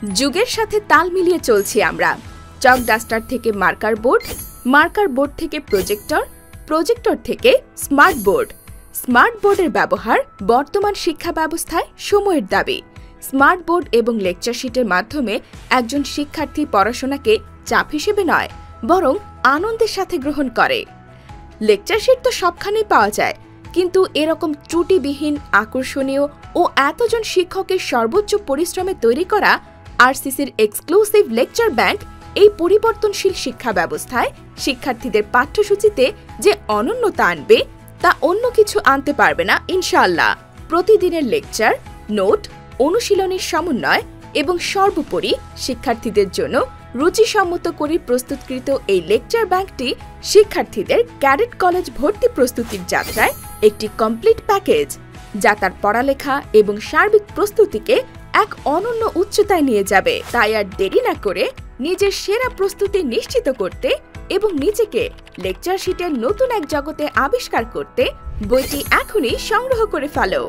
যুগের সাথে তাল মিলিয়ে চলছি আমরা। চক ডাস্টার থেকে মার্কার বোর্ড থেকে প্রজেক্টর, প্রজেক্টর থেকে স্মার্ট বোর্ড। স্মার্ট বোর্ডের ব্যবহার বর্তমান শিক্ষা ব্যবস্থায় সময়ের দাবি। স্মার্ট বোর্ড এবং লেকচার শিটের মাধ্যমে একজন শিক্ষার্থী পড়াশোনাকে চাপ হিসেবে নয়, বরং আনন্দের সাথে গ্রহণ করে। লেকচার শিট তো সবখানেই পাওয়া যায়, কিন্তু এরকম ত্রুটিবিহীন, আকর্ষণীয় ও এতজন শিক্ষকের সর্বোচ্চ পরিশ্রমে তৈরি করা আরসিসির এক্সক্লুসিভ লেকচার ব্যাংক এই পরিবর্তনশীল শিক্ষা ব্যবস্থায় শিক্ষার্থীদের পাঠ্যসূচিতে যে অনন্যতা আনবে তা অন্য কিছু আনতে পারবে না ইনশাআল্লাহ। প্রতিদিনের লেকচার, নোট, অনুশীলনের সমন্বয় এবং সর্বোপরি শিক্ষার্থীদের জন্য রুচিসম্মত করে প্রস্তুতকৃত এই লেকচার ব্যাংকটি শিক্ষার্থীদের ক্যাডেট কলেজ ভর্তি প্রস্তুতির যাত্রায় একটি কমপ্লিট প্যাকেজ, যা তার পড়ালেখা এবং সার্বিক প্রস্তুতিকে এক অনন্য উচ্চতায় নিয়ে যাবে। তাই আর দেরি না করে নিজের সেরা প্রস্তুতি নিশ্চিত করতে এবং নিজেকে লেকচার শিটের নতুন এক জগতে আবিষ্কার করতে বইটি এখনই সংগ্রহ করে ফেলো।